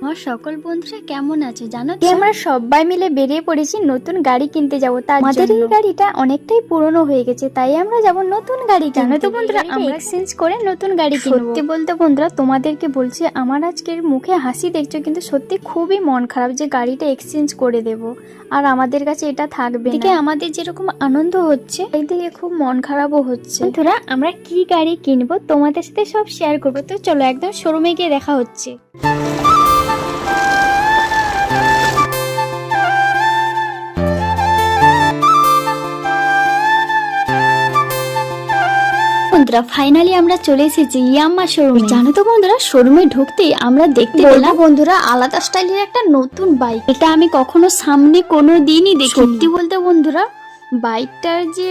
আমার সকল বন্ধুরা কেমন আছে জানো তো? আমরা সবাই মিলে বেরিয়ে পড়েছি নতুন গাড়ি কিনতে যাব। তার আমাদের এই গাড়িটা অনেকটাই পুরনো হয়ে গেছে, তাই আমরা যাব নতুন গাড়ি কিনতে। জানো তো বন্ধুরা, আমরা এক্সচেঞ্জ করে নতুন গাড়ি কিনবো। সত্যি বলতে বন্ধুরা, তোমাদেরকে বলছি, আমার আজকের মুখে হাসি দেখছো, কিন্তু সত্যি খুবই মন খারাপ যে গাড়িটা এক্সচেঞ্জ করে দেব আর আমাদের কাছে এটা থাকবে না। আমাদের যেরকম আনন্দ হচ্ছে, এইদিকে খুব মন খারাপও হচ্ছে। বন্ধুরা, আমরা কি গাড়ি কিনবো তোমাদের সাথে সব শেয়ার করবো। তো চলো একদম শোরুমে গিয়ে দেখা হচ্ছে। বন্ধুরা, ফাইনালি আমরা চলে এসেছি ইয়াম্মা শোরুমে। জানো তো বন্ধুরা, শোরুমে ঢুকতেই আমরা দেখতে পেলাম বন্ধুরা আলাদা স্টাইলের একটা নতুন বাইক। এটা আমি কখনো সামনে কোনো দিনই দেখি। সত্যি বলতে বন্ধুরা, বাইকটার যে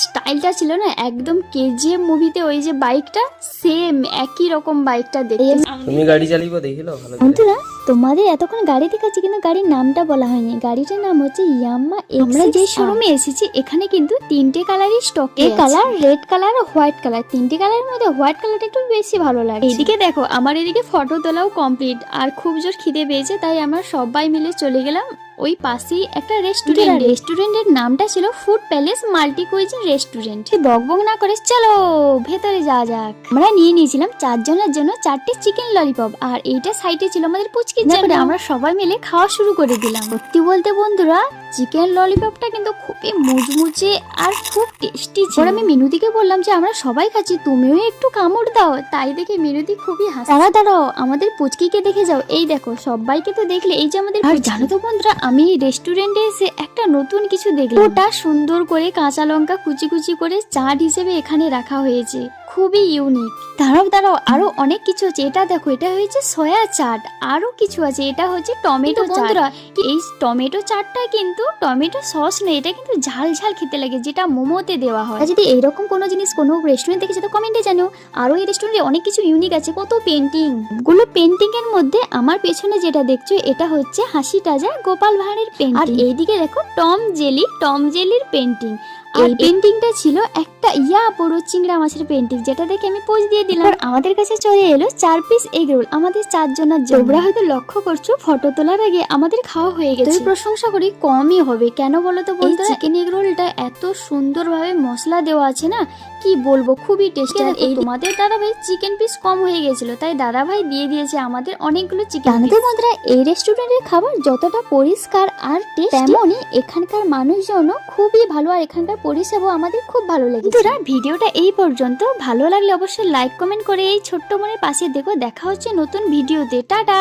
স্টাইলটা ছিল না, একদম কেজিএফ মুভিতে ওই যে বাইকটা, সেম একই রকম বাইকটা দেখতে। তুমি গাড়ি চালিয়ে দেখিলো ভালো করে। বন্ধুরা, তোমাদের এতক্ষণ গাড়ি দেখাচ্ছি কিন্তু গাড়ির নামটা বলা হয়নি। গাড়িটার নাম হচ্ছে ইয়াম্মা। আমরা যে শোরুমে এসেছি এখানে কিন্তু তিনটে কালারই স্টকে আছে। কালার, রেড কালার আর হোয়াইট কালার। তিনটে কালারের মধ্যে হোয়াইট কালারটা একটু বেশি ভালো লাগে। এদিকে দেখো, আমার এদিকে ফটো তোলাও কমপ্লিট আর খুব জোর খিদে পেয়েছে, তাই আমরা সবাই মিলে চলে গেলাম ওই পাশেই একটা রেস্টুরেন্ট। রেস্টুরেন্টের নামটা ছিল food palace multi cuisine restaurant. বকবক না করে চলো ভেতরে যাওয়া যাক। আমরা নিয়ে নিয়েছিলাম 4 জনের জন্য 4টে চিকেন ললিপপ, আর এইটা সাইডে ছিল আমাদের পুচকির জন্য। আমরা সবাই মিলে খাওয়া শুরু করে দিলাম। সত্যি বলতে বন্ধুরা, চিকেন ললিপপটা কিন্তু খুবই মুচমুচে আর খুব টেস্টি ছিল। আমি মিনুদিকে বললাম যে আমরা সবাই খাচ্ছি, তুমিও একটু কামড় দাও। তাই দেখে মিনুদি খুবই হাসি। দাঁড়াও, আমাদের পুচকিকে দেখে যাও। এই দেখো, সবাইকে তো দেখলে, এই যে আমাদের। আর জানো তো বন্ধুরা, আমি রেস্টুরেন্টে এসে একটা নতুন কিছু দেখলাম। ওটা সুন্দর করে কাঁচা লঙ্কা কুচি কুচি করে চাট হিসেবে এখানে রাখা হয়েছে, খুবই ইউনিক। দাঁড়াও, আরো অনেক কিছু আছে। এটা দেখো, এটা হয়েছে সয়া চাট। আরো কিছু আছে, এটা হচ্ছে টমেটো চাট। এই টমেটো চাটটা কিন্তু টমেটো সস নেই, এটা কিন্তু ঝাল ঝাল খেতে লাগে, যেটা মোমোতে দেওয়া হয়। যদি এইরকম কোনো জিনিস কোনো রেস্টুরেন্ট দেখেছো তো কমেন্টে জানো। আরো এই রেস্টুরেন্টে অনেক কিছু ইউনিক আছে, কত পেন্টিং গুলো। পেন্টিং এর মধ্যে আমার পেছনে যেটা দেখছো, এটা হচ্ছে হাসি তাজা গোপাল ভাঁড়ের পেন্টিং। আর এইদিকে দেখো টম জেলির পেন্টিং। আর পেন্টিংটা ছিল একটা বড় চিংড়া মাছের পেন্টিং, যেটা দেখে আমি পোজ দিয়ে দিলাম। আমাদের কাছে চলে এলো 4 পিস এগ রোল আমাদের 4 জনের জন্য। তোমরা হয়তো লক্ষ্য করছো, ফটো তোলার আগে আমাদের খাওয়া হয়ে গেছে। প্রশংসা করি কমই হবে, কেন বলো তো বন্ধুরা? চিকেন এগ রোলটা এত সুন্দরভাবে মশলা দেওয়া আছে না, কি বলবো, খুবই টেস্টি। এই তোমাদের দাদাভাই চিকেন পিস কম হয়ে গেছিল, তাই দাদাভাই দিয়ে দিয়েছে আমাদের অনেকগুলো চিকেন। জানতে বন্ধুরা, এই রেস্টুরেন্টের খাবার যতটা পরিষ্কার আর টেস্টি, তেমনই এখানকার মানুষজনও খুবই ভালো, আর এখানকার পরিষেবা আমাদের খুব ভালো লেগেছে। বন্ধুরা, ভিডিওটা এই পর্যন্ত। ভালো লাগলে অবশ্যই লাইক কমেন্ট করে এই ছোট্ট বোনের পাশে দেখো। দেখা হচ্ছে নতুন ভিডিওতে। টাটা।